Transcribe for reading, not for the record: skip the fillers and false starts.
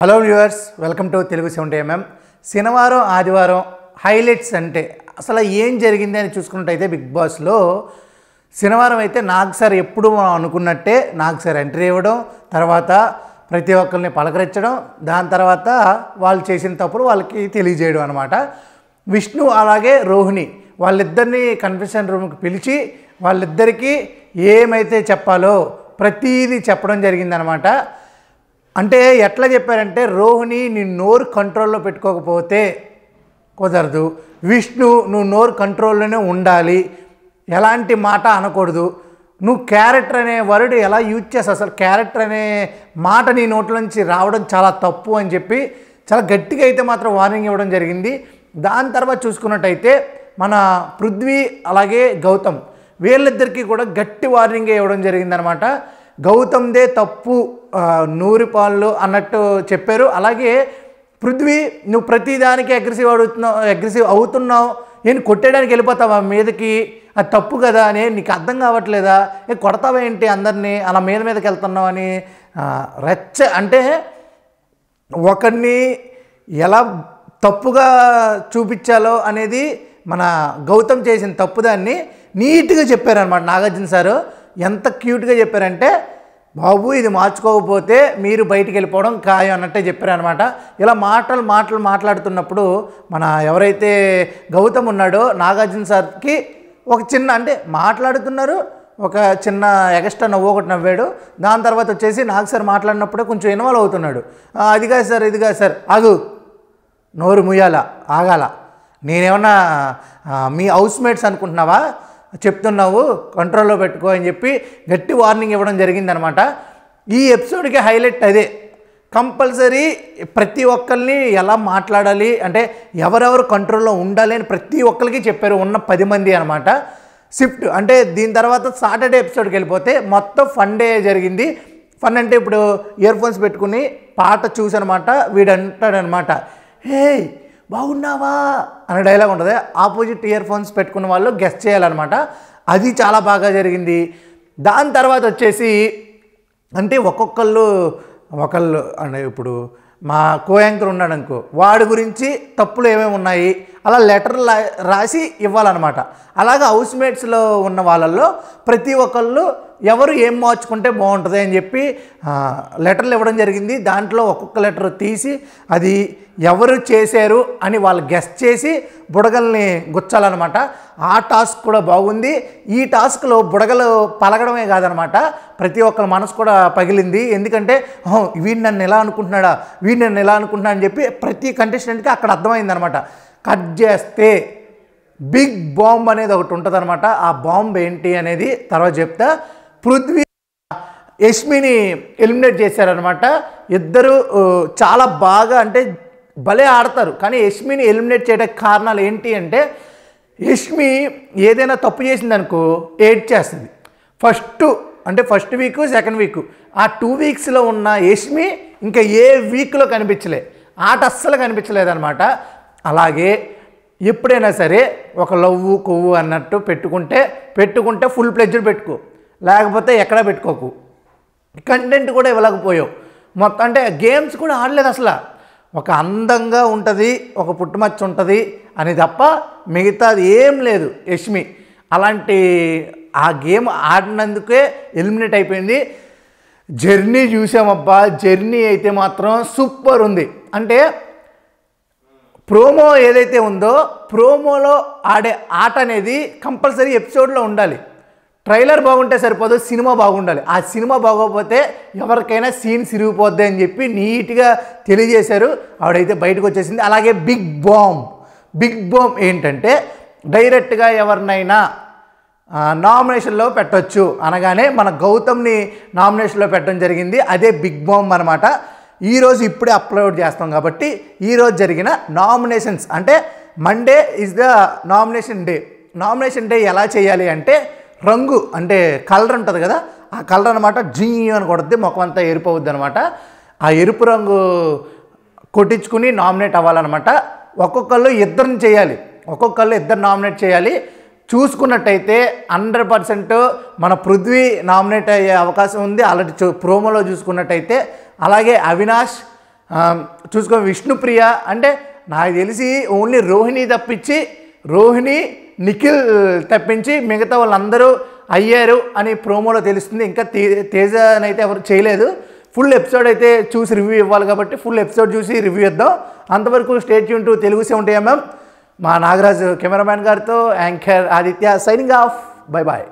Hello viewers, welcome to Telugu 70mm. శనివారం ఆదివారం highlights అంటే అసలు ఏం జరిగింది అని చూసుకున్నట్టయితే బిగ్ బాస్లో శనివారం అయితే నాగ్ సార్ ఎప్పుడు అనుకున్నట్టే నాగ్ సార్ ఎంట్రీ ఇవ్వడం, తర్వాత ప్రతి ఒక్కరిని పలకరించడం, దాని తర్వాత వాళ్ళు చేసిన తప్పులు వాళ్ళకి తెలియజేయడం అనమాట. విష్ణు అలాగే రోహిణి వాళ్ళిద్దరిని కన్ఫెషన్ రూమ్కి పిలిచి వాళ్ళిద్దరికీ ఏమైతే చెప్పాలో ప్రతీది చెప్పడం జరిగిందనమాట. అంటే ఎట్లా చెప్పారంటే, రోహిణి నీ నోరు కంట్రోల్లో పెట్టుకోకపోతే కుదరదు, విష్ణు నువ్వు నోరు కంట్రోల్లోనే ఉండాలి, ఎలాంటి మాట అనకూడదు, నువ్వు క్యారెక్టర్ అనే వర్డ్ ఎలా యూజ్ చేస్తావు, అసలు క్యారెక్టర్ అనే మాట నీ నోట్ల నుంచి రావడం చాలా తప్పు అని చెప్పి చాలా గట్టిగా అయితే మాత్రం వార్నింగ్ ఇవ్వడం జరిగింది. దాని తర్వాత చూసుకున్నట్టయితే మన పృథ్వీ అలాగే గౌతమ్ వీళ్ళిద్దరికీ కూడా గట్టి వార్నింగ్ ఇవ్వడం జరిగిందనమాట. గౌతమ్దే తప్పు 100 పాళ్ళు అన్నట్టు చెప్పారు. అలాగే పృథ్వీ నువ్వు ప్రతిదానికి అగ్రెసివ్ అవుతున్నావు, నేను కొట్టేయడానికి వెళ్ళిపోతావా మీదకి, అది తప్పు కదా అని నీకు అర్థం కావట్లేదా, కొడతావా ఏంటి అందరినీ, అలా మీదకి వెళ్తున్నావు అని అంటే ఒకరిని ఎలా తప్పుగా చూపించాలో అనేది మన గౌతమ్ చేసిన తప్పుదాన్ని నీట్గా చెప్పారనమాట నాగార్జున సారు. ఎంత క్యూట్గా చెప్పారంటే, బాబు ఇది మార్చుకోకపోతే మీరు బయటికి వెళ్ళిపోవడం ఖాయం అన్నట్టే చెప్పారనమాట. ఇలా మాట్లాడుతున్నప్పుడు మన ఎవరైతే గౌతమ్ ఉన్నాడో నాగార్జున సార్కి ఒక చిన్న అంటే మాట్లాడుతున్నారు, ఒక చిన్న ఎక్స్ట్రా నవ్వు ఒకటి నవ్వాడు. దాని తర్వాత వచ్చేసి నాగ్ సార్ మాట్లాడినప్పుడే కొంచెం ఇన్వాల్వ్ అవుతున్నాడు. అది కాదు సార్, ఇది కాదు సార్, ఆగు, నోరు ముయ్యాల, ఆగాల, నేనేమన్నా మీ హౌస్మేట్స్ అనుకుంటున్నావా, చెప్తున్నావు కంట్రోల్లో పెట్టుకో అని చెప్పి గట్టి వార్నింగ్ ఇవ్వడం జరిగిందనమాట. ఈ ఎపిసోడ్కి హైలైట్ అదే. కంపల్సరీ ప్రతి ఒక్కరిని ఎలా మాట్లాడాలి అంటే ఎవరెవరు కంట్రోల్లో ఉండాలి అని ప్రతి ఒక్కరికి చెప్పారు, ఉన్న 10 మంది అనమాట. షిఫ్ట్ అంటే దీని తర్వాత సాటర్డే ఎపిసోడ్కి వెళ్ళిపోతే మొత్తం ఫన్ డే జరిగింది. ఫన్ అంటే ఇప్పుడు ఇయర్ ఫోన్స్ పెట్టుకుని పాట చూసనమాట, వీడు అంటాడనమాట, హే బాగున్నావా అనే డైలాగ్ ఉంటుంది. ఆపోజిట్ ఇయర్ ఫోన్స్ పెట్టుకున్న వాళ్ళు గెస్ట్ చేయాలన్నమాట. అది చాలా బాగా జరిగింది. దాని తర్వాత వచ్చేసి అంటే ఒకళ్ళు అంటే ఇప్పుడు మా కో-యాంకర్ ఉన్నాడు అనుకో, వాడి గురించి తప్పులు ఏమేమి ఉన్నాయి అలా లెటర్ రాసి ఇవ్వాలన్నమాట. అలాగే హౌస్మేట్స్లో ఉన్న వాళ్ళల్లో ప్రతి ఒక్కళ్ళు ఎవరు ఏం మార్చుకుంటే బాగుంటుంది అని చెప్పి లెటర్లు ఇవ్వడం జరిగింది. దాంట్లో ఒక్కొక్క లెటర్ తీసి అది ఎవరు చేశారు అని వాళ్ళు గెస్ట్ చేసి బుడగల్ని గుచ్చాలన్నమాట. ఆ టాస్క్ కూడా బాగుంది. ఈ టాస్క్లో బుడగలు పలగడమే కాదనమాట, ప్రతి ఒక్కరి మనసు కూడా పగిలింది. ఎందుకంటే వీడు నన్ను ఎలా అనుకుంటున్నాడా, వీడు నన్ను ఎలా అనుకుంటున్నా అని చెప్పి ప్రతి కంటెస్టెంట్కి అక్కడ అర్థమైందనమాట. కట్ చేస్తే బిగ్ బాంబ్ అనేది ఒకటి ఉంటుంది అనమాట. ఆ బాంబ్ ఏంటి అనేది తర్వాత చెప్తా. పృథ్వీ యష్మిని ఎలిమినేట్ చేశారనమాట. ఇద్దరు చాలా బాగా అంటే భలే ఆడతారు, కానీ యష్మిని ఎలిమినేట్ చేయడానికి కారణాలు ఏంటి అంటే, యష్మి ఏదైనా తప్పు చేసిందనుకో ఏడ్ చేస్తుంది. ఫస్ట్ వీక్ సెకండ్ వీక్ ఆ 2 వీక్స్లో ఉన్న యష్మి ఇంకా ఏ వీక్లో కనిపించలే, ఆట అస్సలు కనిపించలేదన్నమాట. అలాగే ఎప్పుడైనా సరే ఒక లవ్వు కొవ్వు అన్నట్టు పెట్టుకుంటే ఫుల్ ప్లెడ్జ్డ్ పెట్టుకో, లేకపోతే ఎక్కడా పెట్టుకోకు. కంటెంట్ కూడా ఇవ్వలేకపోయావు మొత్తం, అంటే గేమ్స్ కూడా ఆడలేదు అసలు. ఒక అందంగా ఉంటుంది, ఒక పుట్టుమచ్చ ఉంటుంది అని తప్ప మిగతాది ఏం లేదు యష్మి. అలాంటి ఆ గేమ్ ఆడినందుకే ఎలిమినేట్ అయిపోయింది. జర్నీ చూసామబ్బా, జర్నీ అయితే మాత్రం సూపర్ ఉంది. అంటే ప్రోమో ఏదైతే ఉందో ప్రోమోలో ఆడే ఆట అనేది కంపల్సరీ ఎపిసోడ్లో ఉండాలి. ట్రైలర్ బాగుంటే సరిపోదు, సినిమా బాగుండాలి. ఆ సినిమా బాగోకపోతే ఎవరికైనా సీన్ సిరిగిపోద్ది అని చెప్పి నీట్గా తెలియజేశారు. ఆవిడైతే బయటకు వచ్చేసింది. అలాగే బిగ్ బాంబ్ ఏంటంటే డైరెక్ట్గా ఎవరినైనా నామినేషన్లో పెట్టవచ్చు అనగానే మన గౌతమ్ని నామినేషన్లో పెట్టడం జరిగింది. అదే బిగ్ బాంబ్ అనమాట. ఈరోజు ఇప్పుడే అప్లోడ్ చేస్తాం కాబట్టి ఈరోజు జరిగిన నామినేషన్స్ అంటే Monday is the nomination day ఎలా చేయాలి అంటే, రంగు అంటే కలర్ ఉంటుంది కదా, ఆ కలర్ అనమాట జీ అని కొడితే ముఖం అంతా ఎరుపు అవుద్ది అనమాట. ఆ ఎరుపు రంగు కొట్టించుకుని నామినేట్ అవ్వాలన్నమాట. ఒక్కొక్కళ్ళు ఇద్దరు నామినేట్ చేయాలి. చూసుకున్నట్టయితే 100% మన పృథ్వీ నామినేట్ అయ్యే అవకాశం ఉంది. ఆల్రెడీ ప్రోమోలో చూసుకున్నట్టయితే. అలాగే అవినాష్ చూసుకో విష్ణుప్రియ అంటే నాకు తెలిసి ఓన్లీ రోహిణి తప్పించి రోహిణి నిఖిల్ తప్పించి మిగతా వాళ్ళందరూ అయ్యారు అని ప్రోమోలో తెలుస్తుంది. ఇంకా తేజనైతే ఎవరు చేయలేదు. ఫుల్ ఎపిసోడ్ అయితే చూసి రివ్యూ ఇవ్వాలి కాబట్టి ఫుల్ ఎపిసోడ్ చూసి రివ్యూ ఇద్దాం. అంతవరకు state tune to Telugu 70mm. మా నాగరాజు కెమెరామ్యాన్ గారితో anchor Aditya signing off. Bye bye.